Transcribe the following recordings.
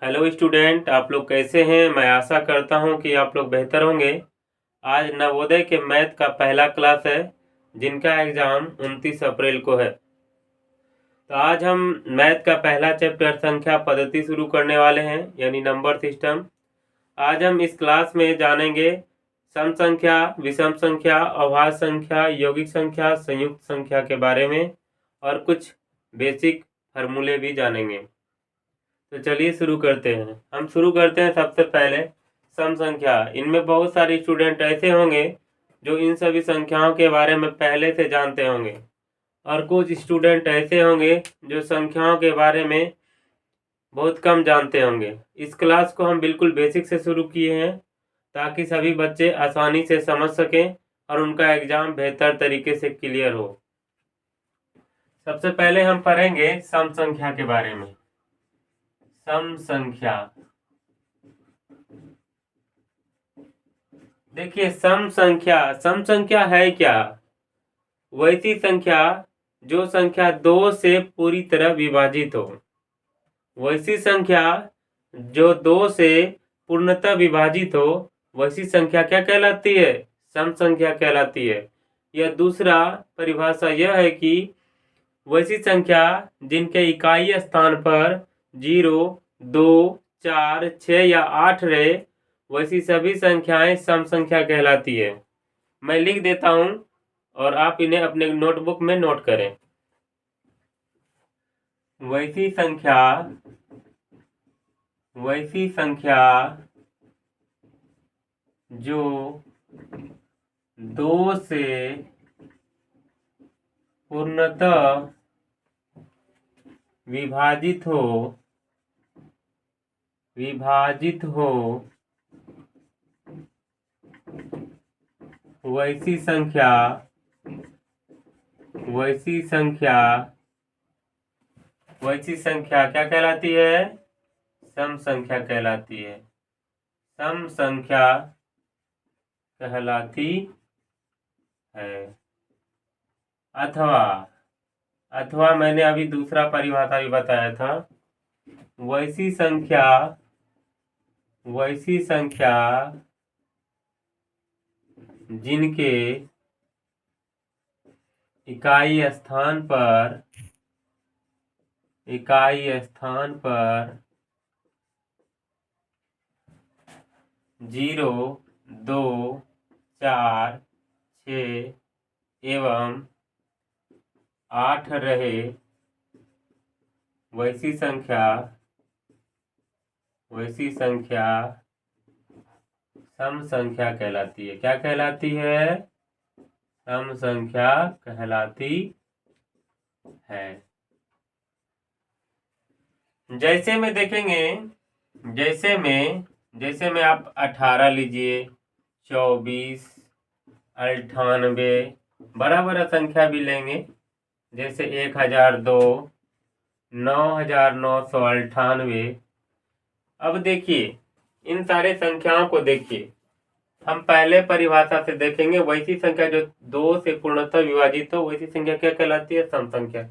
Hello student, आप लोग कैसे हैं। मैं आशा करता हूं कि आप लोग बेहतर होंगे। आज नवोदय के मैथ का पहला क्लास है, जिनका एग्ज़ाम 29 अप्रैल को है। तो आज हम मैथ का पहला चैप्टर संख्या पद्धति शुरू करने वाले हैं, यानी नंबर सिस्टम। आज हम इस क्लास में जानेंगे सम संख्या, विषम संख्या, अभाज्य संख्या, यौगिक संख्या, संयुक्त संख्या के बारे में और कुछ बेसिक फार्मूले भी जानेंगे। तो चलिए शुरू करते हैं। हम शुरू करते हैं सबसे पहले सम संख्या। इनमें बहुत सारे स्टूडेंट ऐसे होंगे जो इन सभी संख्याओं के बारे में पहले से जानते होंगे, और कुछ स्टूडेंट ऐसे होंगे जो संख्याओं के बारे में बहुत कम जानते होंगे। इस क्लास को हम बिल्कुल बेसिक से शुरू किए हैं ताकि सभी बच्चे आसानी से समझ सकें और उनका एग्जाम बेहतर तरीके से क्लियर हो। सबसे पहले हम पढ़ेंगे सम संख्या के बारे में। सम संख्या, देखिए सम संख्या है क्या? वैसी संख्या जो संख्या 2 से पूरी तरह विभाजित हो। वैसी संख्या जो 2 से पूर्णतः विभाजित हो, वैसी संख्या क्या कहलाती है? सम संख्या कहलाती है। यह दूसरा परिभाषा यह है कि वैसी संख्या जिनके इकाई स्थान पर 0, 2, 4, 6 या 8 रहे, वैसी सभी संख्याएं सम संख्या कहलाती है। मैं लिख देता हूं और आप इन्हें अपने नोटबुक में नोट करें। वैसी संख्या जो 2 से पूर्णतः विभाजित हो वैसी संख्या क्या कहलाती है? सम संख्या कहलाती है। सम संख्या कहलाती है। अथवा मैंने अभी दूसरा परिभाषा भी बताया था। वैसी संख्या जिनके इकाई स्थान पर 0, 2, 4, 6 एवं 8 रहे, वैसी संख्या सम संख्या कहलाती है। क्या कहलाती है? सम संख्या कहलाती है। जैसे में देखेंगे, जैसे में आप 18 लीजिए, 24, 98 बराबर संख्या भी लेंगे। जैसे 1002, 9998। अब देखिए इन सारे संख्याओं को देखिए। हम पहले परिभाषा से देखेंगे। वैसी संख्या जो 2 से पूर्णतः विभाजित हो, वैसी संख्या क्या कहलाती है? सम संख्या।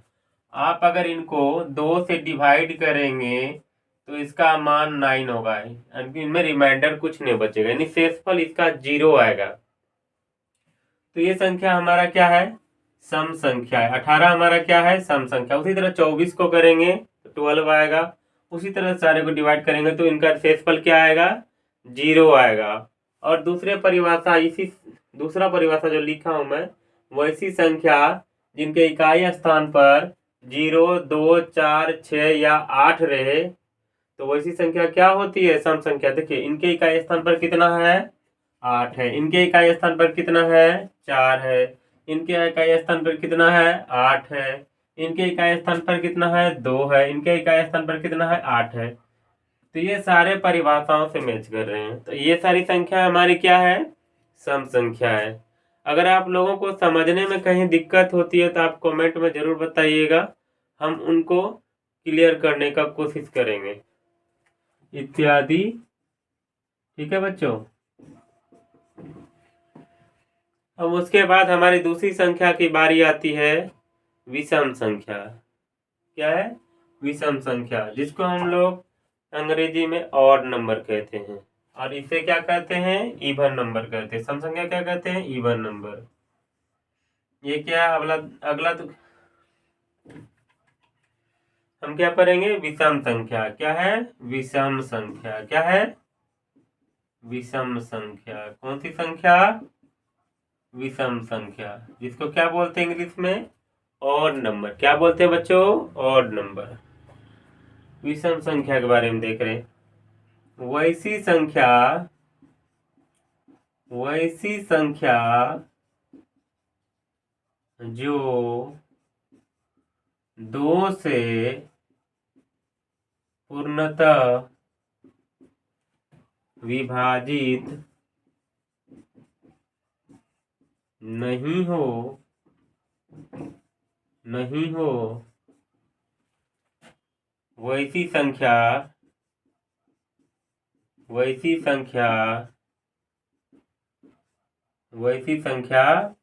आप अगर इनको 2 से डिवाइड करेंगे तो इसका मान 9 होगा, इनमें रिमाइंडर कुछ नहीं बचेगा, यानी शेषफल इसका 0 आएगा। तो ये संख्या हमारा क्या है? सम संख्या है। 18 हमारा क्या है? सम संख्या। उसी तरह 24 को करेंगे तो 12 आएगा। उसी तरह सारे को डिवाइड करेंगे तो इनका शेषफल क्या आएगा? 0 आएगा। और दूसरा परिभाषा जो लिखा हूं मैं, वैसी संख्या जिनके इकाई स्थान पर 0, 2, 4, 6 या 8 रहे, तो वैसी संख्या क्या होती है? सम संख्या। देखिए इनके इकाई स्थान पर कितना है? 8 है। इनके इकाई स्थान पर कितना है? 4 है। इनके इकाई स्थान पर कितना है? 8 है। इनके इकाई स्थान पर कितना है? 2 है। इनके इकाई स्थान पर कितना है? 8 है। तो ये सारे परिभाषाओं से मैच कर रहे हैं। तो ये सारी संख्या हमारी क्या है? सम संख्या है। अगर आप लोगों को समझने में कहीं दिक्कत होती है तो आप कमेंट में जरूर बताइएगा, हम उनको क्लियर करने का कोशिश करेंगे इत्यादि। ठीक है बच्चों। अब उसके बाद हमारी दूसरी संख्या की बारी आती है विषम संख्या। क्या है? विषम संख्या, जिसको हम लोग अंग्रेजी में ऑड नंबर कहते हैं, और इसे क्या कहते हैं, इवन नंबर कहते हैं। सम संख्या क्या कहते हैं, इवन नंबर। ये क्या अगला अगला तो हम क्या पढ़ेंगे, विषम संख्या। क्या है, विषम संख्या। क्या है, विषम संख्या। कौन सी संख्या, विषम संख्या, जिसको क्या बोलते हैं इंग्लिश में, ऑड नंबर। क्या बोलते हैं बच्चों, ऑड नंबर। विषम संख्या के बारे में देख रहे हैं। वैसी संख्या, वैसी संख्या जो 2 से पूर्णतः विभाजित नहीं हो, नहीं हो, वैसी संख्या, वैसी संख्या, वैसी संख्या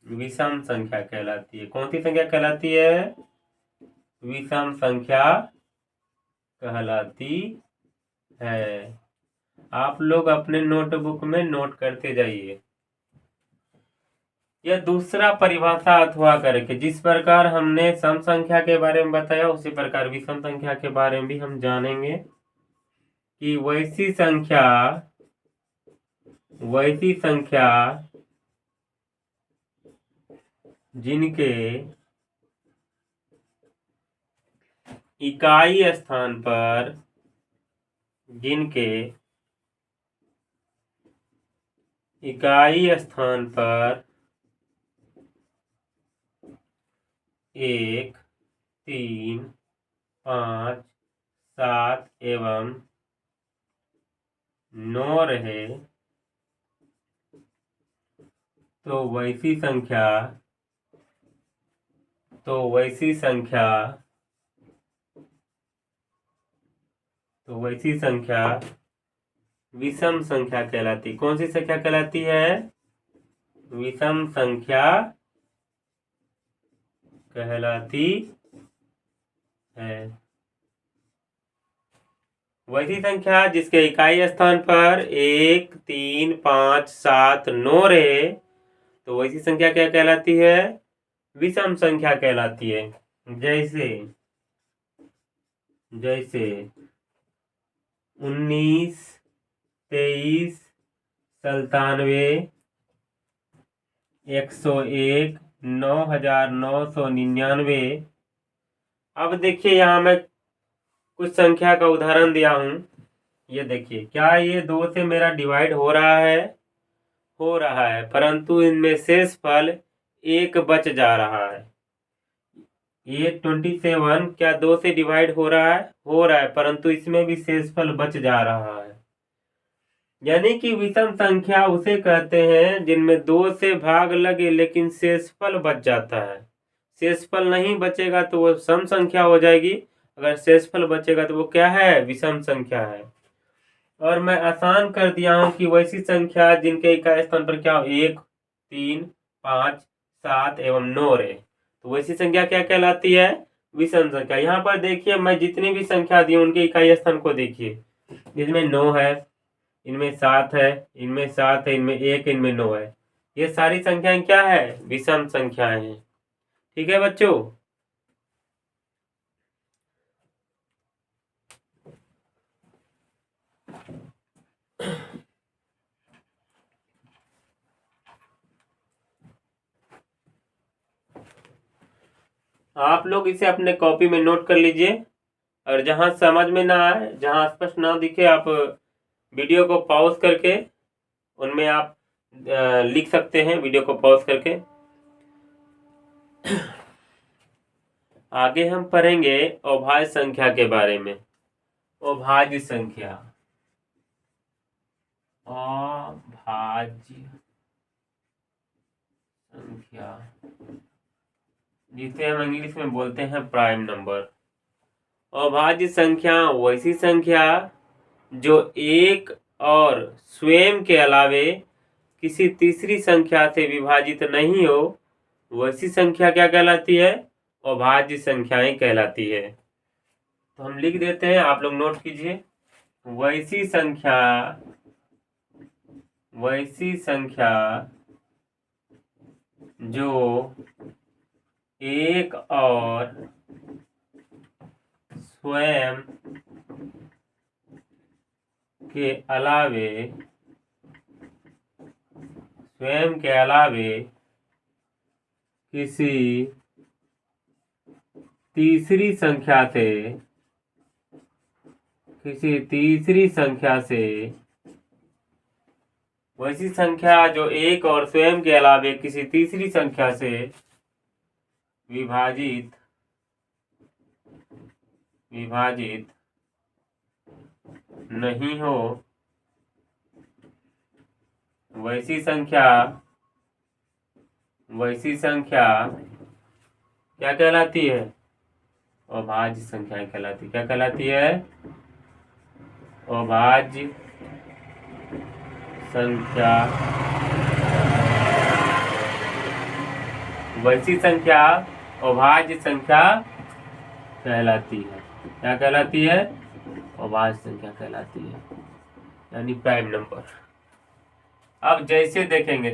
विषम संख्या कहलाती है। कौन सी संख्या कहलाती है, विषम संख्या कहलाती है। आप लोग अपने नोटबुक में नोट करते जाइए। यह दूसरा परिभाषा अथवा करके, जिस प्रकार हमने सम संख्या के बारे में बताया उसी प्रकार विषम संख्या के बारे में भी हम जानेंगे कि वैसी संख्या, वैसी संख्या जिनके इकाई स्थान पर, जिनके इकाई स्थान पर 1, 3, 5, 7 एवं 9 रहे तो वैसी संख्या, तो वैसी संख्या, तो वैसी संख्या विषम संख्या कहलाती। कौन सी संख्या कहलाती है, विषम संख्या कहलाती है। वैसी संख्या जिसके इकाई स्थान पर 1, 3, 5, 7, 9 रहे तो वैसी संख्या क्या कहलाती है, विषम संख्या कहलाती है। जैसे जैसे 19, 23, 97, 101, 9999। अब देखिए यहाँ मैं कुछ संख्या का उदाहरण दिया हूं। ये देखिए, क्या ये 2 से मेरा डिवाइड हो रहा है, हो रहा है, परंतु इनमें शेषफल 1 बच जा रहा है। ये 27 क्या 2 से डिवाइड हो रहा है, हो रहा है, परंतु इसमें भी शेषफल बच जा रहा है। यानी कि विषम संख्या उसे कहते हैं जिनमें 2 से भाग लगे लेकिन शेषफल बच जाता है। शेषफल नहीं बचेगा तो वो सम संख्या हो जाएगी, अगर शेषफल बचेगा तो वो क्या है, विषम संख्या है। और मैं आसान कर दिया हूं कि वैसी संख्या जिनके इकाई स्थान पर क्या हो, 1, 3, 5, 7 एवं 9 रहे तो वैसी संख्या क्या कहलाती है, विषम संख्या। यहाँ पर देखिए मैं जितनी भी संख्या दी उनके इकाई स्थान को देखिए, इसमें 9 है, इनमें 7 है, इनमें 7 है, इनमें 1, इनमें 9 है। ये सारी संख्याएं क्या है, विषम संख्याएं हैं। ठीक है बच्चों। आप लोग इसे अपने कॉपी में नोट कर लीजिए, और जहां समझ में ना आए, जहां स्पष्ट ना दिखे, आप वीडियो को पॉज करके उनमें आप लिख सकते हैं, वीडियो को पॉज करके। आगे हम पढ़ेंगे अभाज्य संख्या के बारे में। अभाज्य संख्या, अभाज्य संख्या जिसे हम इंग्लिश में बोलते हैं प्राइम नंबर। अभाज्य संख्या वैसी संख्या जो एक और स्वयं के अलावे किसी तीसरी संख्या से विभाजित नहीं हो, वैसी संख्या क्या कहलाती है, अभाज्य संख्याएं कहलाती है। तो हम लिख देते हैं, आप लोग नोट कीजिए। वैसी संख्या जो एक और स्वयं के अलावे किसी तीसरी संख्या से वैसी संख्या जो एक और स्वयं के अलावे किसी तीसरी संख्या से विभाजित नहीं हो, वैसी संख्या क्या कहलाती है? अभाज्य संख्या कहलाती है। क्या कहलाती है? अभाज्य संख्या। वैसी संख्या अभाज्य संख्या कहलाती है। क्या कहलाती है? अभाज्य संख्या कहलाती है, यानी प्राइम नंबर। अब जैसे देखेंगे,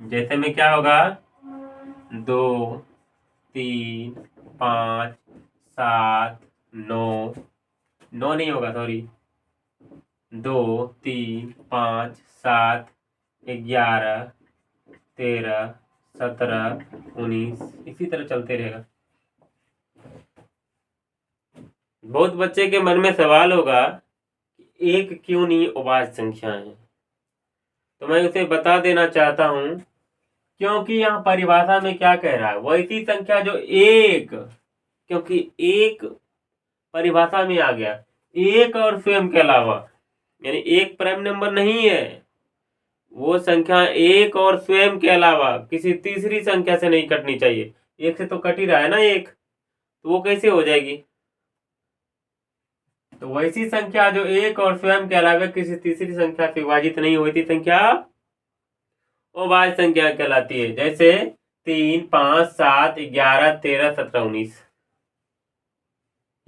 जैसे में क्या होगा? 2, 3, 5, 7, 9 नहीं होगा, सॉरी। 2, 3, 5, 7, 11, 13, 17, 19 इसी तरह चलते रहेगा। बहुत बच्चे के मन में सवाल होगा, एक क्यों नहीं अभाज्य संख्या है? तो मैं उसे बता देना चाहता हूं, क्योंकि यहाँ परिभाषा में क्या कह रहा है? वैसी संख्या जो एक, क्योंकि एक परिभाषा में आ गया, एक और स्वयं के अलावा, यानी एक प्राइम नंबर नहीं है, वो संख्या एक और स्वयं के अलावा किसी तीसरी संख्या से नहीं कटनी चाहिए। एक से तो कट ही रहा है ना एक, तो वो कैसे हो जाएगी? तो वैसी संख्या जो एक और स्वयं के अलावा किसी तीसरी संख्या से विभाजित नहीं होती संख्या अभाज्य संख्या कहलाती है। जैसे 3, 5, 7, 11, 13, 17, 19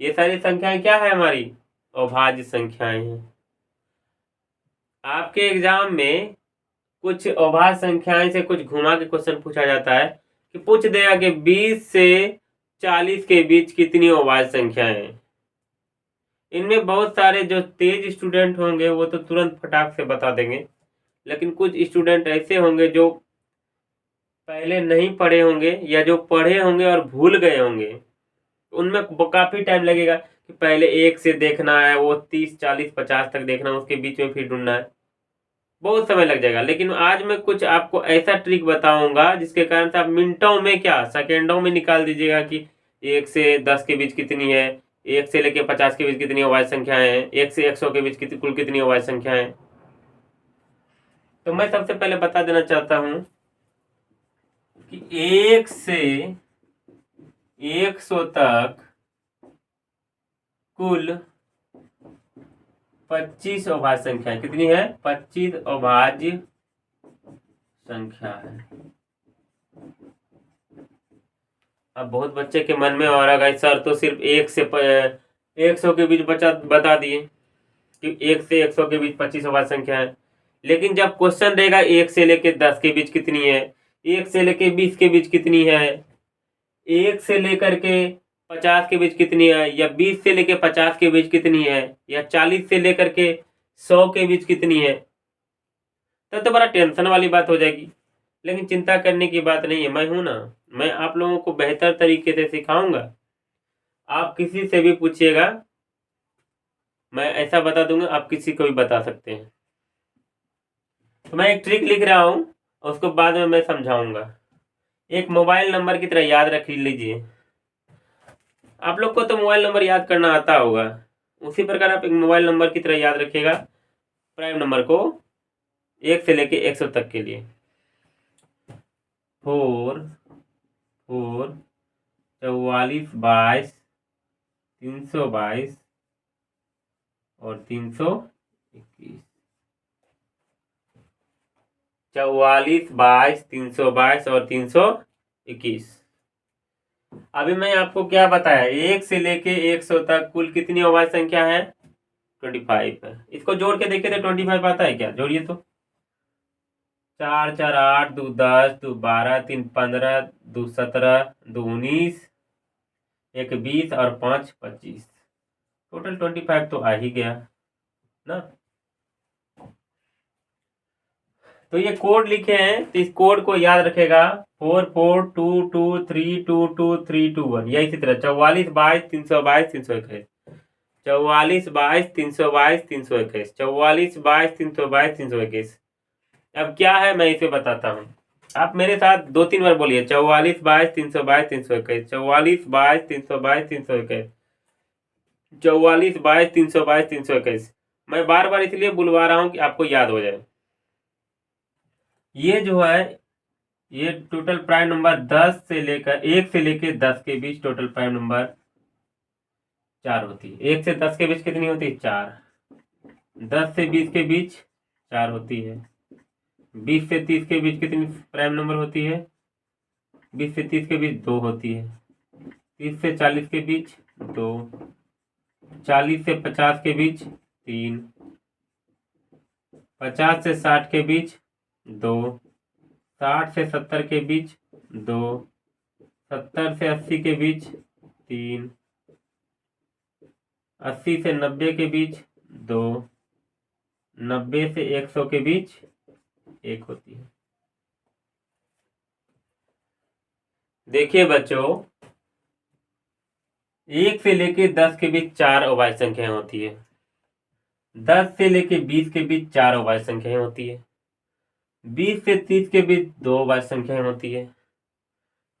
ये सारी संख्याएं क्या है? हमारी अभाज्य संख्याएं हैं। आपके एग्जाम में कुछ अभाज्य संख्याएं से कुछ घुमा के क्वेश्चन पूछा जाता है कि पूछ देगा कि 20 से 40 के बीच कितनी अभाज्य संख्याएं हैं। इनमें बहुत सारे जो तेज स्टूडेंट होंगे वो तो तुरंत फटाक से बता देंगे, लेकिन कुछ स्टूडेंट ऐसे होंगे जो पहले नहीं पढ़े होंगे या जो पढ़े होंगे और भूल गए होंगे, उनमें काफ़ी टाइम लगेगा कि पहले 1 से देखना है, वो 30, 40, 50 तक देखना है, उसके बीच में फिर ढूंढना है, बहुत समय लग जाएगा। लेकिन आज मैं कुछ आपको ऐसा ट्रिक बताऊंगा जिसके कारण से आप मिनटों में, क्या सेकेंडों में निकाल दीजिएगा कि 1 से 10 के बीच कितनी है, 1 से लेके 50 के बीच कितनी अभाज्य संख्याएं हैं, 1 से 100 के बीच कुल कितनी अभाज्य संख्याएं हैं। तो मैं सबसे पहले बता देना चाहता हूं कि 1 से 100 तक कुल 25 अभाज्य संख्या कितनी है? 25 अभाज्य संख्या है। अब बहुत बच्चे के मन में आ रहा है, सर तो सिर्फ 1 से 100 के बीच बता दिए कि 1 से 100 के बीच 25 अभाज्य संख्या है। लेकिन जब क्वेश्चन रहेगा 1 से लेके 10 के बीच कितनी है, 1 से लेके 20 के बीच कितनी है, 1 से लेकर के 50 के बीच कितनी है, या 20 से लेके 50 के बीच कितनी है, या 40 से लेकर के 100 के बीच कितनी है, तो बड़ा टेंशन वाली बात हो जाएगी। लेकिन चिंता करने की बात नहीं है, मैं हूं ना, मैं आप लोगों को बेहतर तरीके से सिखाऊंगा। आप किसी से भी पूछिएगा, मैं ऐसा बता दूंगा, आप किसी को भी बता सकते हैं। तो मैं एक ट्रिक लिख रहा हूं, उसको बाद में मैं समझाऊंगा। एक मोबाइल नंबर की तरह याद रख लीजिए। आप लोग को तो मोबाइल नंबर याद करना आता होगा, उसी प्रकार आप एक मोबाइल नंबर की तरह याद रखिएगा प्राइम नंबर को 1 से लेके 100 तक के लिए। 4, 44, 22, 322 और 321। 44, 22, 322 और 321। अभी मैं आपको क्या बताया, 1 से लेके 100 तक कुल कितनी अभाज्य संख्या है? 25 है। इसको जोड़ के देखे तो 25 आता है क्या? जोड़िए तो। 4 4 8, 2 10, 2 12, 3 15, 2 17, 2 19, 1 20 और 5 25। टोटल 25 तो आ ही गया ना। तो ये कोड लिखे हैं, तो इस कोड को याद रखेगा। 4422322321 या इसी तरह 44 22 322 321, 44 22 322 321, 44 22 322 321। अब क्या है मैं इसे बताता हूँ, आप मेरे साथ 2-3 बार बोलिए। 44 22 322 321, 44 22 322 321, 44 22 322 321। मैं बार बार इसलिए बुलवा रहा हूँ कि आपको याद हो जाए। ये जो है, ये टोटल प्राइम नंबर 10 से लेकर 1 से लेकर 10 के बीच टोटल प्राइम नंबर 4 होती है। 1 से 10 के बीच कितनी होती है? 4। 10 से 20 के बीच 4 होती है। 20 से 30 के बीच कितनी प्राइम नंबर होती है? 20 से 30 के बीच 2 होती है। 30 से 40 के बीच 2। 40 से 50 के बीच 3। 50 से 60 के बीच 2। 60 से 70 के बीच 2। 70 से 80 के बीच 3। 80 से 90 के बीच 2। 90 से 100 के बीच 1 होती है। देखिए बच्चों, 1 से लेके 10 के बीच 4 अभाज्य संख्याएं होती है। 10 से लेके 20 के बीच 4 अभाज्य संख्याएं होती है। 20 से 30 के बीच 2 अभाज्य संख्याएं होती है।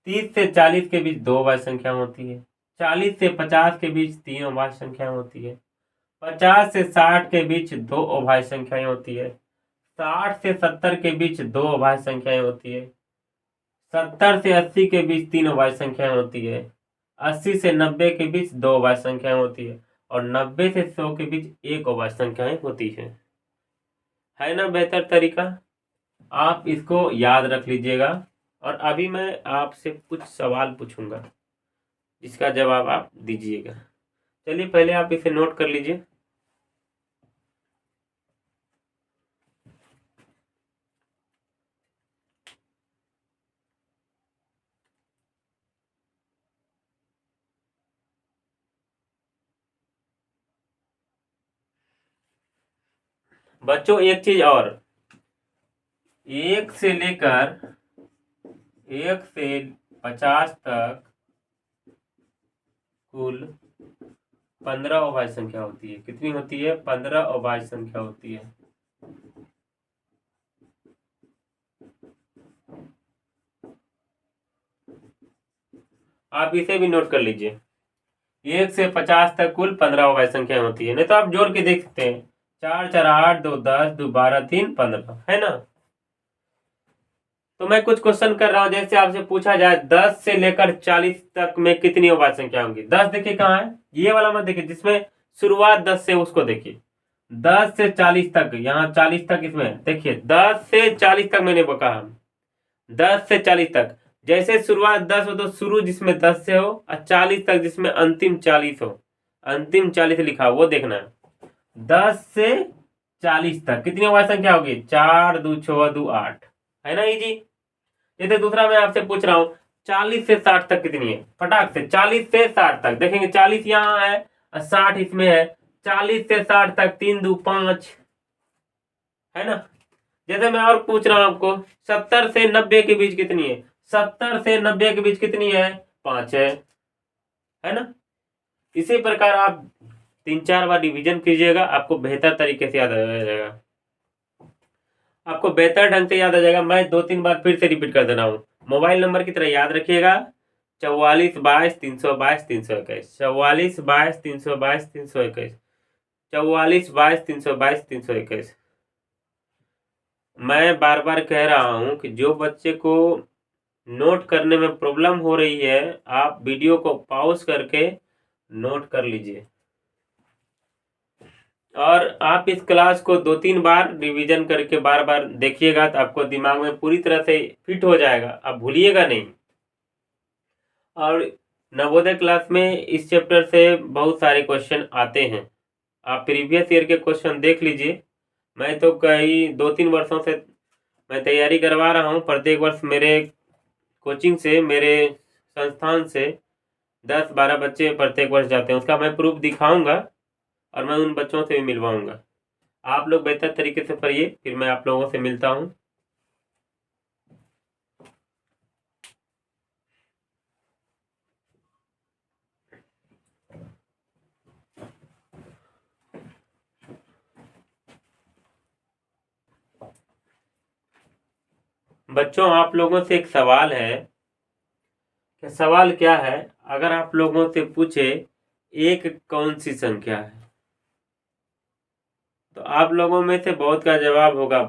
30 से 40 के बीच 2 अभाज्य संख्याएं होती है। 40 से 50 के बीच 3 अभाज्य संख्याएं होती है। 50 से 60 के बीच 2 अभाज्य संख्याएं होती है। 60 से 70 के बीच 2 अभाज्य संख्याएं होती है। 70 से 80 के बीच 3 अभाज्य संख्याएं होती है। 80 से 90 के बीच 2 अभाज्य संख्याएं होती है। और 90 से 100 के बीच 1 अभाज्य संख्याएं होती है ना बेहतर तरीका? आप इसको याद रख लीजिएगा। और अभी मैं आपसे कुछ सवाल पूछूंगा, जिसका जवाब आप दीजिएगा। चलिए पहले आप इसे नोट कर लीजिए। बच्चों एक चीज और, 1 से लेकर 1 से 50 तक कुल 15 अभाज्य संख्या होती है। कितनी होती है? 15 अभाज्य संख्या होती है। आप इसे भी नोट कर लीजिए। 1 से 50 तक कुल 15 अभाज्य संख्या होती है। नहीं तो आप जोड़ के देख सकते हैं। 4 4 8, 2 10, 2 12, 3 15, है ना। तो मैं कुछ क्वेश्चन कर रहा हूं, जैसे आपसे पूछा जाए 10 से लेकर 40 तक में कितनी अभाज्य संख्या होंगी। 10 देखिए कहाँ है, ये वाला मत देखिए, जिसमें शुरुआत 10 से, उसको देखिए। 10 से 40 तक, यहाँ 40 तक इसमें देखिए। 10 से 40 तक मैंने कहा, 10 से 40 तक। जैसे शुरुआत 10 हो तो शुरू जिसमें 10 से हो, और 40 तक जिसमें अंतिम 40 हो, अंतिम 40 लिखा हो वो देखना है। 10 से 40 तक कितनी अभाज्य संख्या होगी? 4 2 6 2 8, है ना इजी। जैसे दूसरा मैं आपसे पूछ रहा हूँ 40 से 60 तक कितनी है? फटाक से 40 से 60 तक देखेंगे। 40 यहाँ है और 60 इसमें है। 40 से 60 तक 3 2 5, है ना। जैसे मैं और पूछ रहा हूँ आपको 70 से 90 के बीच कितनी है? 70 से 90 के बीच कितनी है? 5 है ना। इसी प्रकार आप 3-4 बार रिवीजन कीजिएगा, आपको बेहतर तरीके से याद आ जाएगा। आपको बेहतर ढंग से याद आ जाएगा। मैं 2-3 बार फिर से रिपीट कर दे रहा हूँ। मोबाइल नंबर की तरह याद रखिएगा। 44 22 322 321, 44 22 322 321, 44 22 322 321। मैं बार बार कह रहा हूँ कि जो बच्चे को नोट करने में प्रॉब्लम हो रही है, आप वीडियो को पॉज करके नोट कर लीजिए। और आप इस क्लास को 2-3 बार रिवीजन करके बार बार देखिएगा, तो आपको दिमाग में पूरी तरह से फिट हो जाएगा, आप भूलिएगा नहीं। और नवोदय क्लास में इस चैप्टर से बहुत सारे क्वेश्चन आते हैं, आप प्रीवियस ईयर के क्वेश्चन देख लीजिए। मैं तो कई 2-3 वर्षों से मैं तैयारी करवा रहा हूँ। प्रत्येक वर्ष मेरे कोचिंग से, मेरे संस्थान से 10-12 बच्चे प्रत्येक वर्ष जाते हैं। उसका मैं प्रूफ दिखाऊंगा और मैं उन बच्चों से भी मिलवाऊंगा। आप लोग बेहतर तरीके से पढ़िए, फिर मैं आप लोगों से मिलता हूँ। बच्चों, आप लोगों से एक सवाल है। सवाल क्या है? अगर आप लोगों से पूछे एक कौन सी संख्या है, तो आप लोगों में से बहुत का जवाब होगा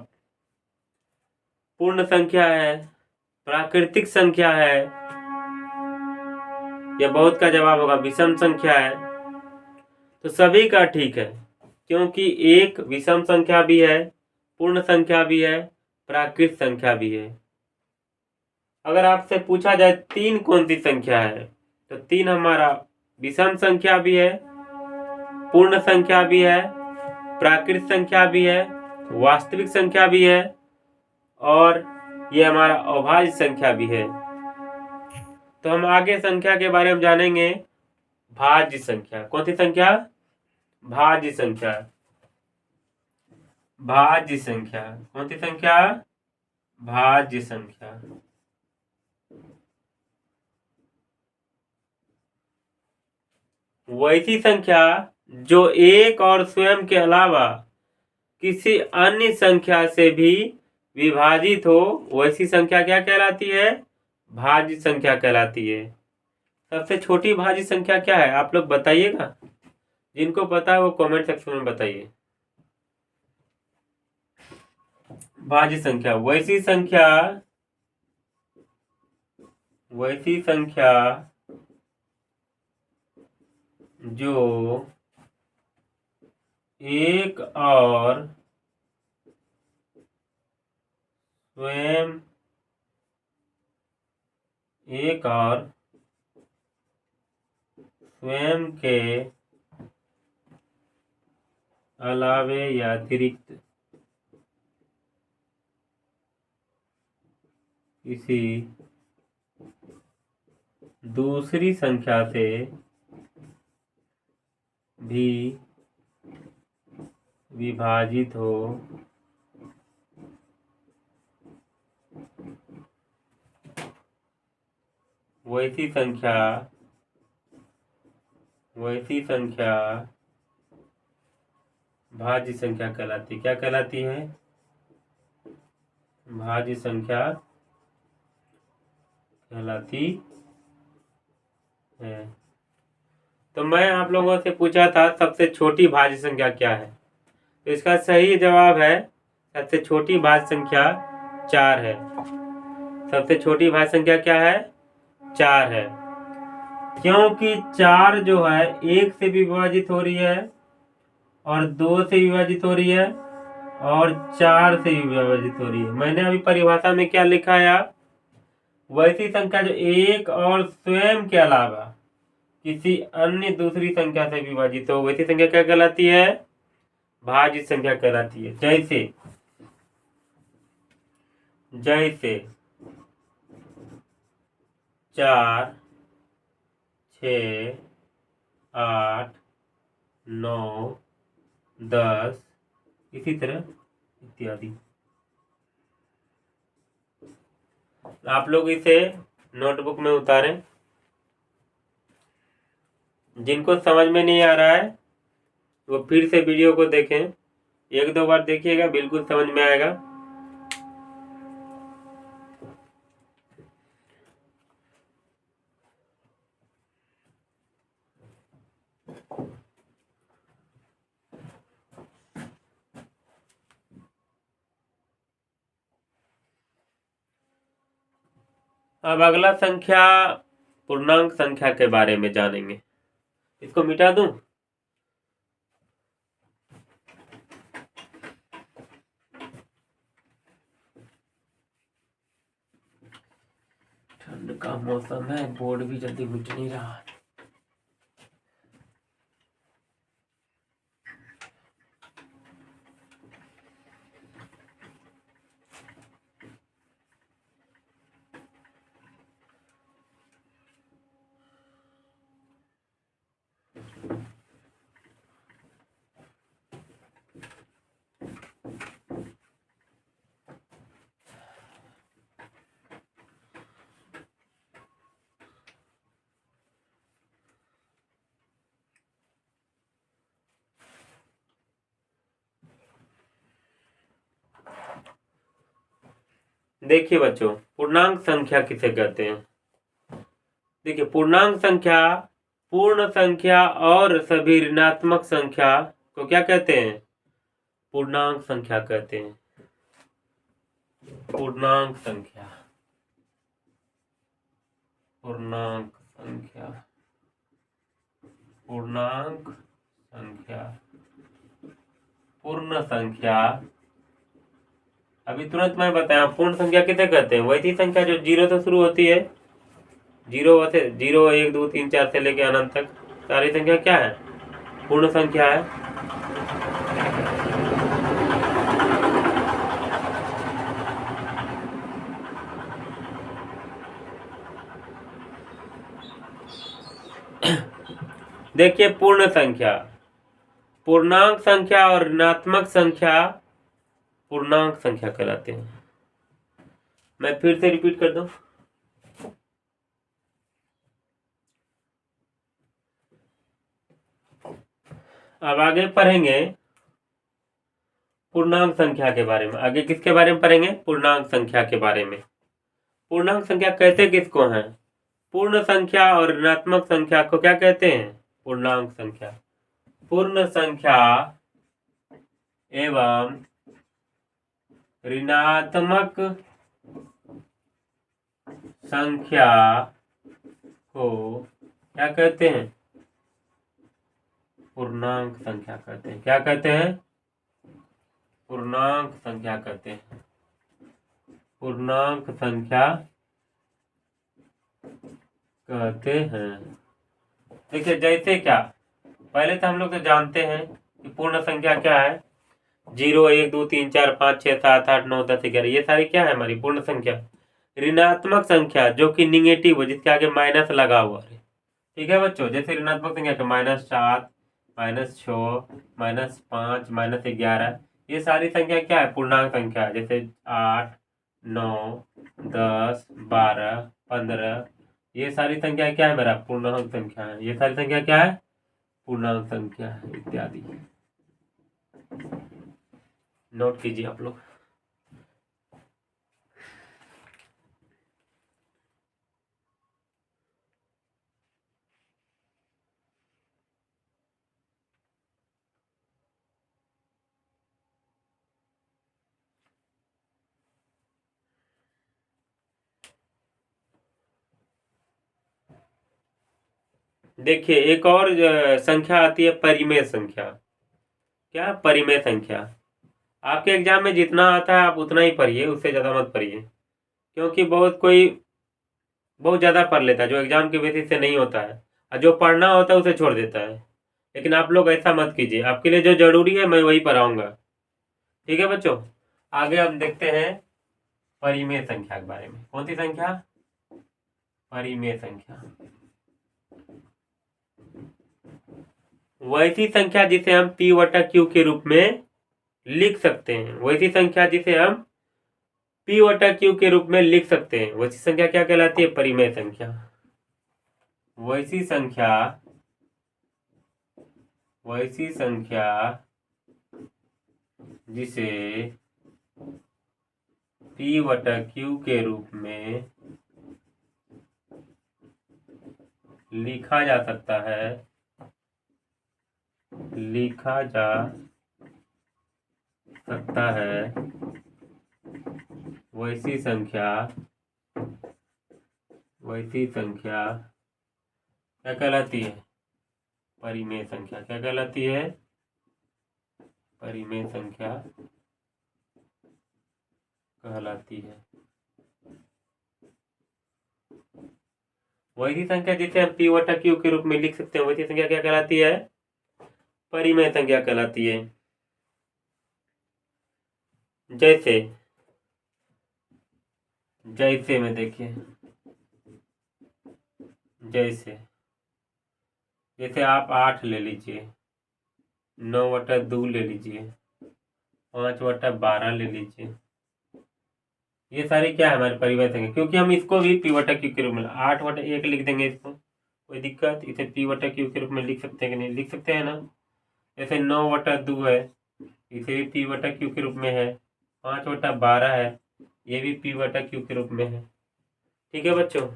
पूर्ण संख्या है, प्राकृतिक संख्या है, या बहुत का जवाब होगा विषम संख्या है। तो सभी का ठीक है, क्योंकि एक विषम संख्या भी है, पूर्ण संख्या भी है, प्राकृत संख्या भी है। अगर आपसे पूछा जाए 3 कौन सी संख्या है, तो 3 हमारा विषम संख्या भी है, पूर्ण संख्या भी है, प्राकृत संख्या भी है, वास्तविक संख्या भी है, और ये हमारा अभाज्य संख्या भी है। तो हम आगे संख्या के बारे में जानेंगे। भाज्य संख्या। कौन सी संख्या? भाज्य संख्या। भाज्य संख्या। कौन सी संख्या? भाज्य संख्या। वैसी संख्या जो एक और स्वयं के अलावा किसी अन्य संख्या से भी विभाजित हो, वैसी संख्या क्या कहलाती है? भाज्य संख्या कहलाती है। सबसे छोटी भाज्य संख्या क्या है, आप लोग बताइएगा। जिनको पता है वो कमेंट सेक्शन में बताइए। भाज्य संख्या वैसी संख्या जो एक और स्वयं के अलावे या अतिरिक्त किसी दूसरी संख्या से भी विभाजित हो, वैसी संख्या भाज्य संख्या कहलाती। क्या कहलाती है? भाज्य संख्या कहलाती है। तो मैं आप लोगों से पूछा था सबसे छोटी भाज्य संख्या क्या है, तो इसका सही जवाब है सबसे छोटी भाज्य संख्या 4 है। सबसे छोटी भाज्य संख्या क्या है? 4 है, क्योंकि 4 जो है 1 से विभाजित हो रही है, और 2 से विभाजित हो रही है, और 4 से विभाजित हो रही है। मैंने अभी परिभाषा में क्या लिखा है? वैसी संख्या जो एक और स्वयं के अलावा किसी अन्य दूसरी संख्या से विभाजित हो, वैसी संख्या क्या कहलाती है? भाज्य संख्या कहलाती है। जैसे 4, 6, 8, 9, 10, इसी तरह इत्यादि। आप लोग इसे नोटबुक में उतारें। जिनको समझ में नहीं आ रहा है वो फिर से वीडियो को देखें, 1-2 बार देखिएगा, बिल्कुल समझ में आएगा। अब अगला संख्या पूर्णांक संख्या के बारे में जानेंगे। इसको मिटा दूं? ठंड का मौसम है, बोर्ड भी जल्दी मिट नहीं रहा है। देखिए बच्चों, पूर्णांक संख्या किसे कहते हैं? देखिए, पूर्णांक संख्या पूर्ण संख्या और सभी ऋणात्मक संख्या को क्या कहते हैं? पूर्णांक संख्या कहते हैं। पूर्णांक संख्या, पूर्णांक संख्या, पूर्णांक संख्या, पूर्ण संख्या। अभी तुरंत मैं बताया पूर्ण संख्या किसे कहते हैं? वही संख्या जो 0 से शुरू होती है। 0 1 2 3 4 से लेके अनंत तक सारी संख्या क्या है? पूर्ण संख्या है। देखिए, पूर्ण संख्या, पूर्णांक संख्या और ऋणात्मक संख्या पूर्णांक संख्या कहलाते हैं। मैं फिर से रिपीट कर दूं। अब आगे पढ़ेंगे पूर्णांक संख्या के बारे में। आगे किसके बारे में पढ़ेंगे? पूर्णांक संख्या के बारे में। पूर्णांक संख्या कहते किसको हैं? पूर्ण संख्या और ऋणात्मक संख्या को क्या कहते हैं? पूर्णांक संख्या। पूर्ण संख्या एवं ऋणात्मक संख्या को क्या कहते हैं? पूर्णांक संख्या कहते हैं। क्या कहते हैं? पूर्णांक संख्या कहते हैं। पूर्णांक संख्या कहते हैं। देखिए, जैसे क्या, पहले तो हम लोग तो जानते हैं कि पूर्ण संख्या क्या है? 0 1 2 3 4 5 6 7 8 9 10 11, ये सारी क्या है? हमारी पूर्ण संख्या। ऋणात्मक संख्या जो कि निगेटिव हो, जिसके आगे माइनस लगा हुआ है। ठीक है बच्चों, जैसे ऋणात्मक संख्या का -7 -6 -5 -11, ये सारी संख्या क्या है? पूर्णांक संख्या। जैसे 8 9 10 12 15, ये सारी संख्या क्या है? मेरा पूर्णांक संख्या है। ये सारी संख्या क्या है? पूर्णांक संख्या है, इत्यादि। नोट कीजिए आप लोग। देखिए, एक और संख्या आती है, परिमेय संख्या। क्या? परिमेय संख्या। आपके एग्जाम में जितना आता है आप उतना ही पढ़िए, उससे ज़्यादा मत पढ़िए, क्योंकि बहुत ज़्यादा पढ़ लेता है जो एग्जाम के बेसिस से नहीं होता है, और जो पढ़ना होता है उसे छोड़ देता है। लेकिन आप लोग ऐसा मत कीजिए, आपके लिए जो जरूरी है मैं वही पढ़ाऊंगा। ठीक है बच्चों, आगे हम देखते हैं परिमेय संख्या के बारे में। कौन सी संख्या? परिमेय संख्या। वैसी संख्या जिसे हम P/Q के रूप में लिख सकते हैं। वैसी संख्या जिसे हम P/Q के रूप में लिख सकते हैं, वैसी संख्या क्या कहलाती है? परिमेय संख्या। वैसी संख्या जिसे P/Q के रूप में लिखा जा सकता है, वैसी संख्या क्या कहलाती है? परिमेय संख्या। क्या कहलाती है? परिमेय संख्या कहलाती है। वैसी संख्या जिसे हम P/Q के रूप में लिख सकते हैं, वैसी संख्या क्या कहलाती है? परिमेय संख्या कहलाती है। जैसे में देखिए, जैसे आप 8 ले लीजिए, 9/2 ले लीजिए, 5/12 ले लीजिए, ये सारी क्या है? हमारे परिमेय संख्या। क्योंकि हम इसको भी P/Q के रूप में 8/1 लिख देंगे, इसको कोई दिक्कत? इसे P/Q के रूप में लिख सकते हैं कि नहीं? लिख सकते हैं ना। जैसे 9/2 है, इसे भी P/Q के रूप में है। 5/12 है, ये भी p/q के रूप में है। ठीक है बच्चों,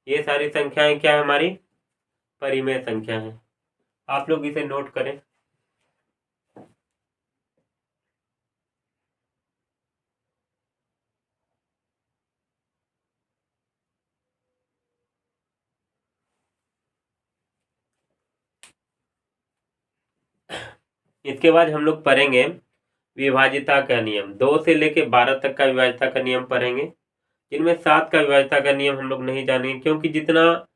ये सारी संख्याएं क्या है, हमारी परिमेय संख्या है। आप लोग इसे नोट करें। इसके बाद हम लोग पढ़ेंगे विभाज्यता का नियम। 2 से लेके 12 तक का विभाज्यता का नियम पढ़ेंगे, जिनमें 7 का विभाज्यता का नियम हम लोग नहीं जानेंगे, क्योंकि जितना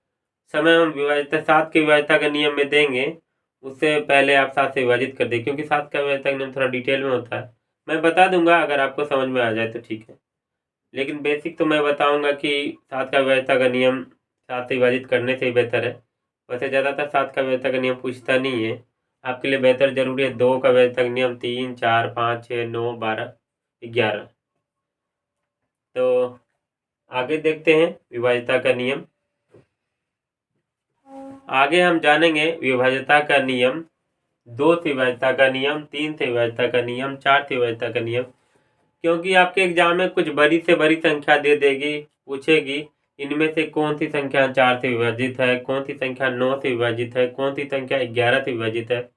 समय हम विभाज्यता 7 के विभाज्यता का नियम में देंगे उससे पहले आप 7 से विभाजित कर दें, क्योंकि 7 का विभाज्यता का नियम थोड़ा डिटेल में होता है। मैं बता दूंगा, अगर आपको समझ में आ जाए तो ठीक है, लेकिन बेसिक तो मैं बताऊंगा कि 7 का विभाज्यता का नियम 7 से विभाजित करने से ही बेहतर है। वैसे ज़्यादातर 7 का विभाज्यता का नियम पूछता नहीं है, आपके लिए बेहतर जरूरी है 2 का विभाज्यता का नियम, 3, 4, 5, 6, 9, 12, 11। तो आगे देखते हैं विभाज्यता का नियम। आगे हम जानेंगे विभाज्यता का नियम, 2 से विभाज्यता का नियम, 3 से विभाज्यता का नियम, 4 से विभाज्यता का नियम, क्योंकि आपके एग्जाम में कुछ बड़ी से बड़ी संख्या दे देगी, पूछेगी इनमें से कौन सी संख्या 4 से विभाजित है, कौन सी संख्या 9 से विभाजित है, कौन सी संख्या 11 से विभाजित है।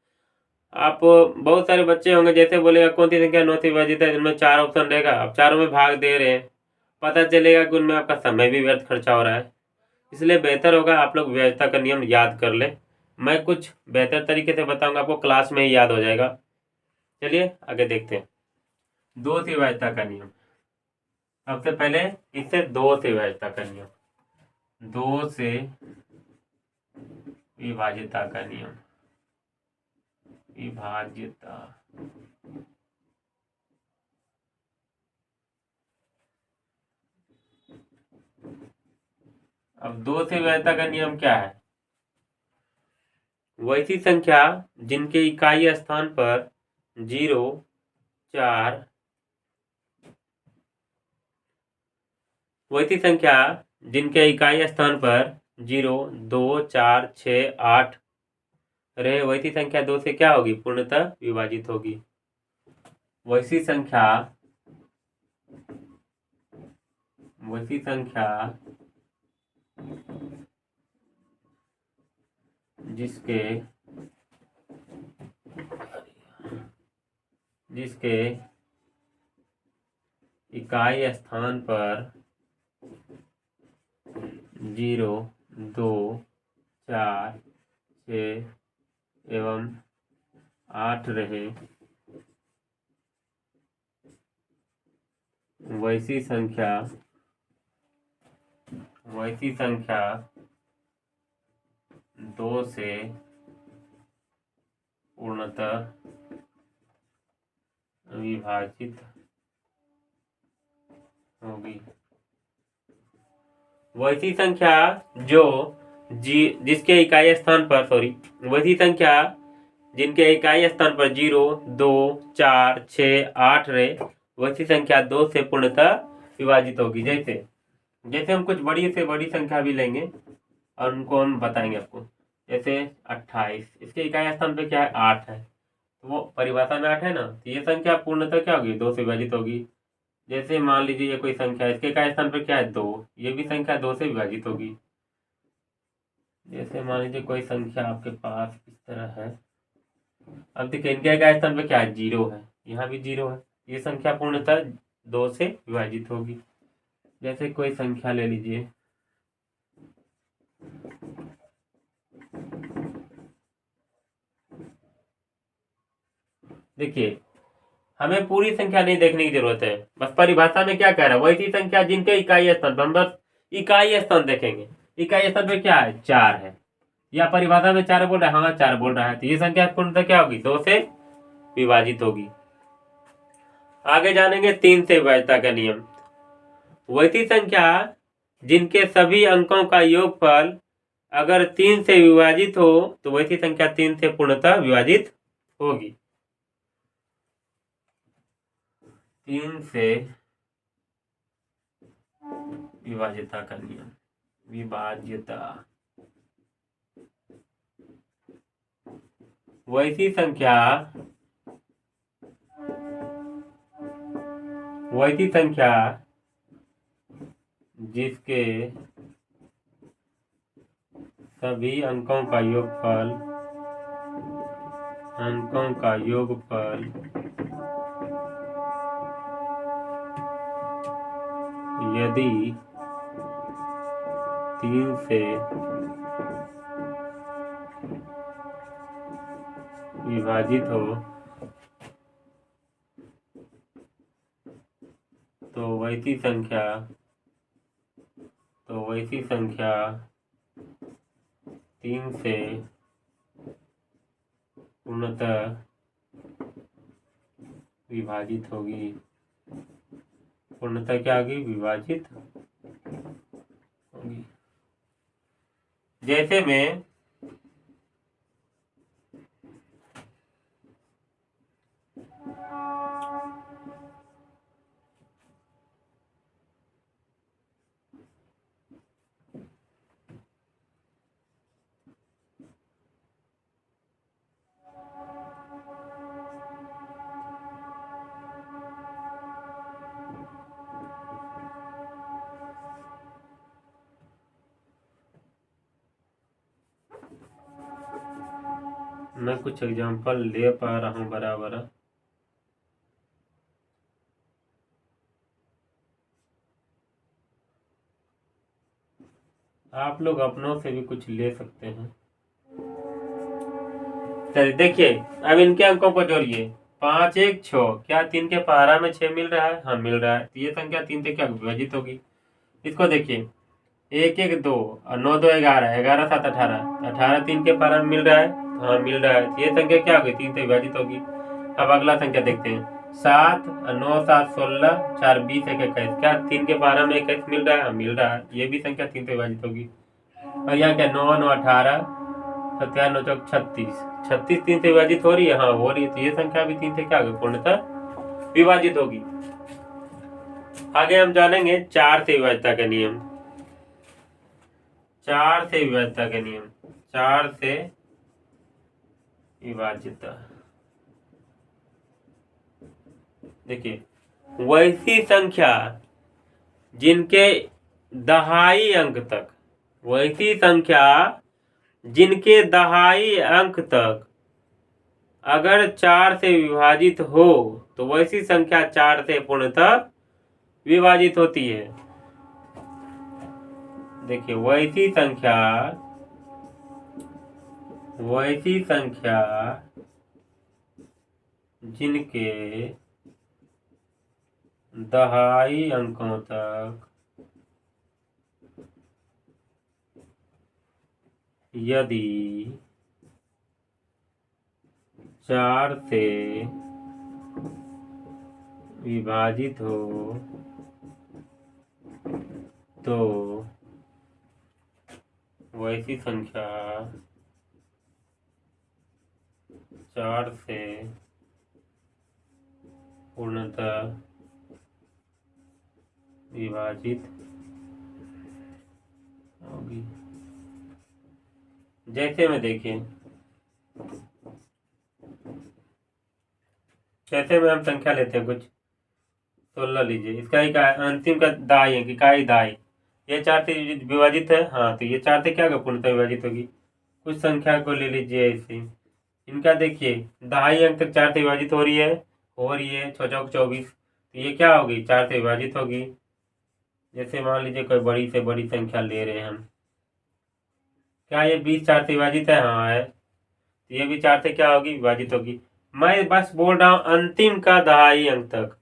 आप बहुत सारे बच्चे होंगे जैसे बोलेगा कौन सी संख्या 9 से विभाजित है, जिनमें 4 ऑप्शन रहेगा, आप चारों में भाग दे रहे हैं, पता चलेगा कि उनमें आपका समय भी व्यर्थ खर्चा हो रहा है। इसलिए बेहतर होगा आप लोग विभाज्यता का नियम याद कर लें। मैं कुछ बेहतर तरीके से बताऊंगा, आपको क्लास में ही याद हो जाएगा। चलिए आगे देखते हैं 2 से विभाज्यता का नियम। सबसे पहले इससे 2 से विभाज्यता का नियम, 2 से विभाज्यता का नियम, विभाज्यता। अब 2 से विभाज्यता का नियम क्या है? वैसी संख्या जिनके इकाई स्थान पर 0, 4, वैसी संख्या जिनके इकाई स्थान पर 0, 2, 4, 6, 8 रहे, वैसी संख्या 2 से क्या होगी? पूर्णतः विभाजित होगी। वैसी संख्या जिसके इकाई स्थान पर 0, 2, 4, 6 एवं 8 रहे, वैसी संख्या 2 से पूर्णतः विभाजित होगी। वैसी संख्या जिसके इकाई स्थान पर वैसी संख्या जिनके इकाई स्थान पर 0, 2, 4, 6, 8 रहे, वैसी संख्या 2 से पूर्णतः विभाजित होगी। जैसे हम कुछ बड़ी से बड़ी संख्या भी लेंगे और उनको हम बताएंगे आपको, जैसे 28, इसके इकाई स्थान पर क्या है? 8 है, तो वो परिभाषा में 8 है ना, तो ये संख्या पूर्णतः क्या होगी? 2 से विभाजित होगी। जैसे मान लीजिए ये कोई संख्या, इसके इकाई स्थान पर क्या है? 2, ये भी संख्या 2 से विभाजित होगी। जैसे मान लीजिए कोई संख्या आपके पास इस तरह है, अब देखिए इनके इकाई स्थान पर क्या है? 0 है, यहाँ भी 0 है, ये संख्या पूर्णतः 2 से विभाजित होगी। जैसे कोई संख्या ले लीजिए, देखिए हमें पूरी संख्या नहीं देखने की जरूरत है, बस परिभाषा में क्या कह रहा है, वैसी संख्या जिनके इकाई स्थान पर, हम बस इकाई स्थान देखेंगे। इकाई स्थान पर क्या है? 4 है, या परिभाषा में 4 बोल रहा है, हाँ 4 बोल रहा है, तो ये संख्या पूर्णतः क्या होगी? 2 से विभाजित होगी। आगे जानेंगे 3 से विभाज्यता का नियम। वैसी संख्या जिनके सभी अंकों का योगफल अगर 3 से विभाजित हो, तो वैसी संख्या 3 से पूर्णतः विभाजित होगी। 3 से विभाज्यता का नियम, विभाज्यता। वैसी संख्या जिसके सभी अंकों का योगफल यदि 3 से विभाजित हो तो वैसी संख्या 3 से पूर्णतः विभाजित होगी। पूर्णतः क्या होगी? विभाजित होगी। जैसे में मैं कुछ एग्जांपल ले पा रहा हूँ बराबर। आप लोग अपनों से भी कुछ ले सकते हैं। चलिए देखिए, अब इनके अंकों को जोड़िए। 5 1 6, क्या 3 के पहाड़ा में 6 मिल रहा है? हाँ मिल रहा है। तो ये संख्या 3 से क्या विभाजित होगी? इसको देखिए, 1 1 2 और 9 2 11, 11 7 18, 18 3 के पहाड़ा में मिल रहा है? हाँ मिल रहा है। तो ये संख्या क्या होगी? 3 से विभाजित होगी। अब अगला संख्या देखते हैं। 7 9 7 16, 4 20 1 21, क्या 3 के पहाड़ा में 21 मिल रहा है? हाँ मिल रहा है। ये भी संख्या 3 से विभाजित होगी। और यहाँ क्या 9 9 18, 7 9 चौक 36, 36 3 से विभाजित हो रही है? हाँ हो रही है। तो ये संख्या भी 3 से क्या होगी? पूर्णतः विभाजित होगी। आगे हम जानेंगे 4 से विभाज्यता का नियम। 4 से विभाज्यता का नियम, 4 से विभाज्यता। देखिए, वैसी संख्या जिनके दहाई अंक तक, वैसी संख्या जिनके दहाई अंक तक अगर 4 से विभाजित हो तो वैसी संख्या 4 से पूर्णतः विभाजित होती है। देखिए, वैसी संख्या जिनके दहाई अंकों तक यदि 4 से विभाजित हो तो वैसी संख्या 4 से पूर्णतः विभाजित होगी। जैसे में देखिए, कैसे में हम संख्या लेते हैं कुछ 16 लीजिए। इसका ही अंतिम का दाई है कि का ही दाई, ये 4 से विभाजित है। हाँ तो ये 4 से क्या होगा? पूर्णतः विभाजित होगी। कुछ संख्या को ले लीजिए ऐसे, इनका देखिए दहाई अंक तक 4 से विभाजित हो रही है 6 चौक 24। तो ये क्या होगी? 4 से विभाजित होगी। जैसे मान लीजिए कोई बड़ी से बड़ी संख्या ले रहे हैं हम, क्या ये 20 4 से विभाजित है? हाँ है। तो ये भी 4 से क्या होगी? विभाजित होगी। मैं बस बोल रहा हूँ अंतिम का दहाई अंक तक,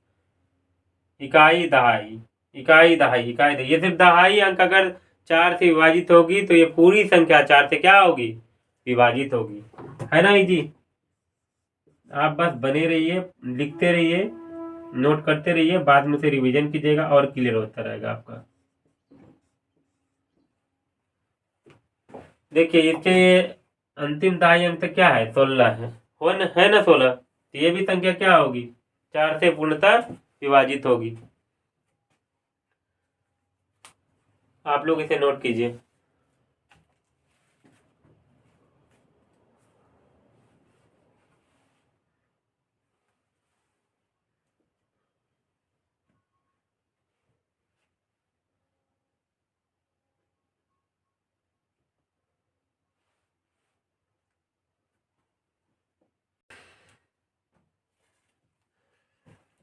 इकाई दहाई, ये सिर्फ दहाई अंक अगर 4 से विभाजित होगी तो ये पूरी संख्या 4 से क्या होगी? विभाजित होगी। है ना जी? आप बस बने रहिए, लिखते रहिए, नोट करते रहिए, बाद में से रिवीजन कीजिएगा और क्लियर होता रहेगा आपका। देखिए, इसके अंतिम दहाई अंक तक क्या है? 16 है ना 16। तो ये भी संख्या क्या होगी? 4 से पूर्णतः विभाजित होगी। आप लोग इसे नोट कीजिए।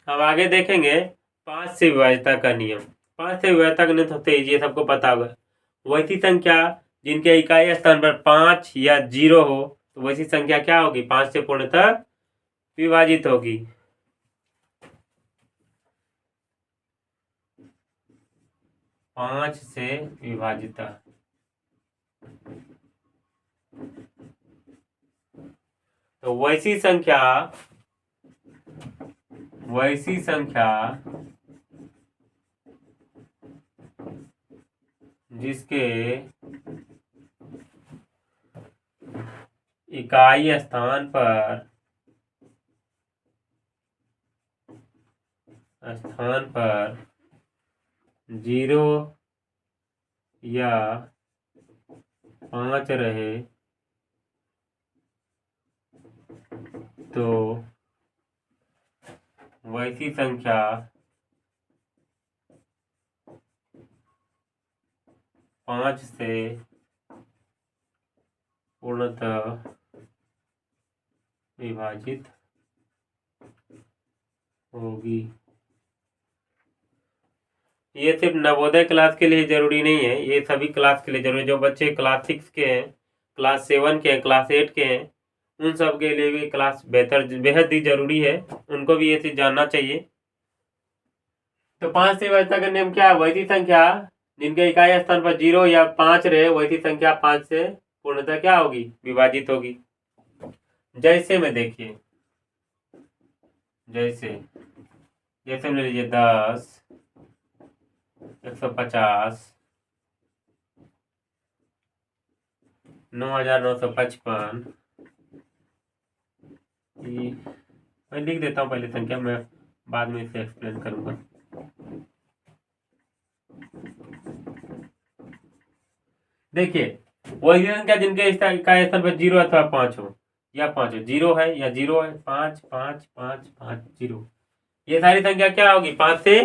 अब आगे देखेंगे 5 से विभाज्यता का नियम। 5 से विभाज्यता का नियम सबसे ईजी है, सबको पता होगा। वैसी संख्या जिनके इकाई स्थान पर 5 या 0 हो तो वैसी संख्या क्या होगी? 5 से पूर्णतः विभाजित होगी। पांच से विभाजिता। तो वैसी संख्या जिसके इकाई स्थान पर 0 या 5 रहे तो वैसी संख्या पांच से पूर्णतः विभाजित होगी। ये सिर्फ नवोदय क्लास के लिए जरूरी नहीं है, ये सभी क्लास के लिए जरूरी है। जो बच्चे क्लास 6 के हैं, क्लास 7 के हैं, क्लास 8 के हैं, उन सब के लिए भी क्लास बेहद ही जरूरी है, उनको भी ये चीज जानना चाहिए। तो 5 से विभाज्यता का नियम क्या है? वैसी संख्या जिनके इकाई स्थान पर 0 या 5 रहे वैसी संख्या 5 से पूर्णतः क्या होगी? विभाजित होगी। जैसे में देखिए, जैसे में लीजिए 10, 150, 9955। मैं लिख देता हूँ पहले संख्या, मैं बाद में इसे एक्सप्लेन करूंगा। देखिए, वही संख्या जिनके इकाई स्थान पर 0 अथवा 5 हो या 5 हो, 0 है या 0 है, 5 5 5 5 0, ये सारी संख्या क्या होगी? 5 से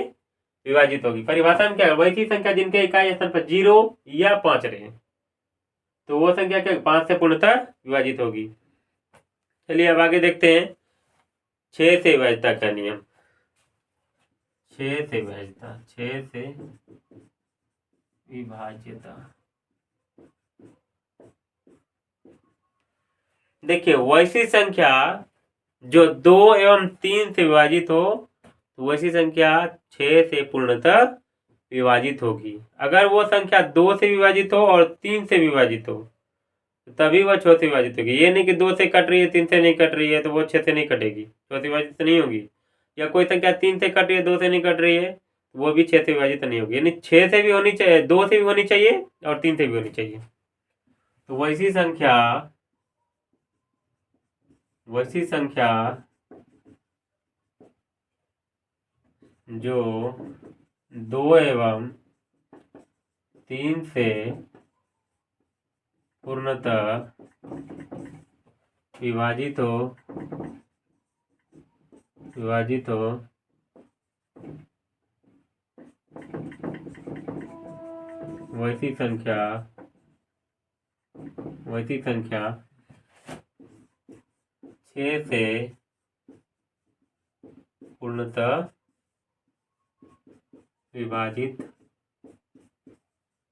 विभाजित होगी। परिभाषा में क्या है? वैसी संख्या जिनके इकाई स्थान पर 0 या 5 रहे तो वो संख्या क्या? 5 से पूर्णतः विभाजित होगी। चलिए अब आगे देखते हैं 6 से विभाज्यता का नियम। 6 से विभाज्यता। देखिए, वैसी संख्या जो 2 एवं 3 से विभाजित हो तो वैसी संख्या 6 से पूर्णतः विभाजित होगी। अगर वो संख्या 2 से विभाजित हो और 3 से विभाजित हो तभी वह 6 से विभाजित होगी। ये नहीं कि 2 से कट रही है 3 से नहीं कट रही है तो वो 6 से नहीं कटेगी, 6 से विभाजित नहीं होगी। या कोई संख्या 3 से कट रही है 2 से नहीं कट रही है तो वो भी 6 से विभाजित नहीं होगी। यानी 6 से भी होनी चाहिए, 2 से भी होनी चाहिए और 3 से भी होनी चाहिए। तो वैसी संख्या जो 2 एवं 3 से पूर्णतः विभाजित हो वैसी संख्या 6 से पूर्णतः विभाजित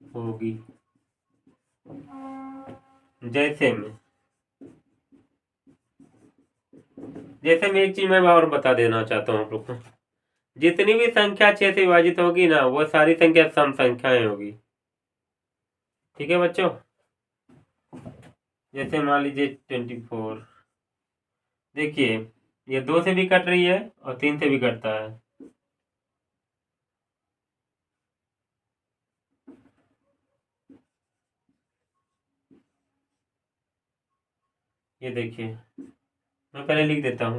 होगी। जैसे में एक चीज मैं और बता देना चाहता हूँ आप लोग को। जितनी भी संख्या 6 से विभाजित होगी ना वो सारी संख्या सम संख्याएं होगी। ठीक है बच्चों? जैसे मान लीजिए 24, देखिए ये 2 से भी कट रही है और 3 से भी कटता है। ये देखिए, मैं पहले लिख देता हूँ।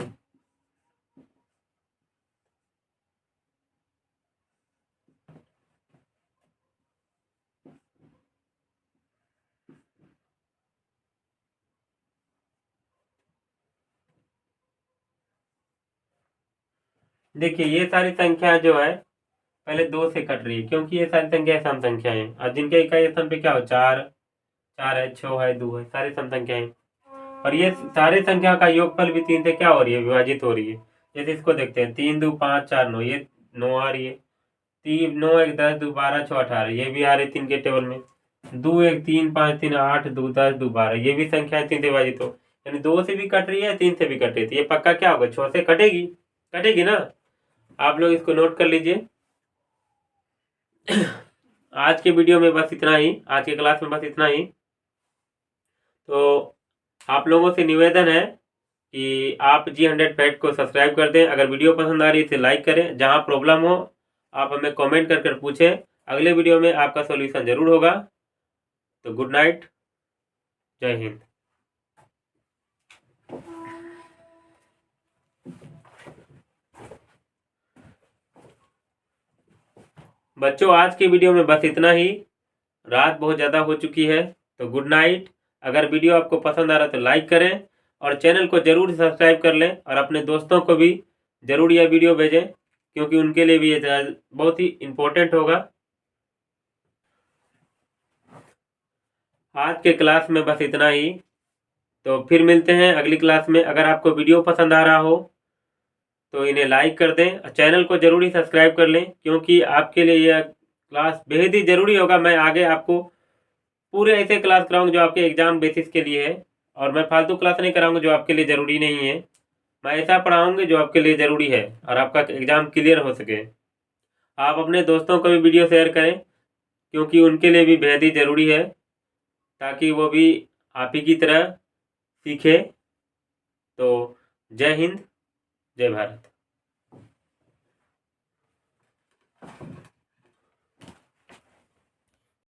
देखिए ये सारी संख्या जो है पहले 2 से कट रही है क्योंकि ये सारी संख्या सम संख्या है और जिनके इकाई स्थान पे क्या हो 4 है, 6 है, 2 है, सारी सम संख्या है। और ये सारी संख्या का योगफल भी 3 से क्या हो रही है? विभाजित हो रही है। जैसे इसको देखते हैं, 3 2 5 4 9, ये 9 आ रही है। 3 9 1 10 2 12 6 18, ये भी आ रही 3 के टेबल में। 2 1 3 5 3 8 2 10 2 12, ये भी संख्या 3 से विभाजित हो, यानी 2 से भी कट रही है, 3 से भी कट रही थी। ये पक्का क्या होगा, 6 से कटेगी, कटेगी ना। आप लोग इसको नोट कर लीजिए। आज के वीडियो में बस इतना ही, आज के क्लास में बस इतना ही। तो आप लोगों से निवेदन है कि आप G100 फैक्ट को सब्सक्राइब कर दें। अगर वीडियो पसंद आ रही है तो लाइक करें। जहां प्रॉब्लम हो आप हमें कमेंट कर पूछें, अगले वीडियो में आपका सॉल्यूशन जरूर होगा। तो गुड नाइट, जय हिंद। बच्चों आज के वीडियो में बस इतना ही, रात बहुत ज़्यादा हो चुकी है, तो गुड नाइट। अगर वीडियो आपको पसंद आ रहा है तो लाइक करें और चैनल को ज़रूर सब्सक्राइब कर लें, और अपने दोस्तों को भी ज़रूर यह वीडियो भेजें, क्योंकि उनके लिए भी ये बहुत ही इम्पोर्टेंट होगा। आज के क्लास में बस इतना ही, तो फिर मिलते हैं अगली क्लास में। अगर आपको वीडियो पसंद आ रहा हो तो इन्हें लाइक कर दें, चैनल को ज़रूर ही सब्सक्राइब कर लें, क्योंकि आपके लिए यह क्लास बेहद ही ज़रूरी होगा। मैं आगे आपको पूरे ऐसे क्लास कराऊंगा जो आपके एग्जाम बेसिस के लिए है, और मैं फालतू क्लास नहीं कराऊंगा जो आपके लिए ज़रूरी नहीं है। मैं ऐसा पढ़ाऊंगा जो आपके लिए ज़रूरी है और आपका एग्ज़ाम क्लियर हो सके। आप अपने दोस्तों को भी वीडियो शेयर करें, क्योंकि उनके लिए भी बेहद ही ज़रूरी है, ताकि वो भी आप ही की तरह सीखे। तो जय हिंद, जय भारत।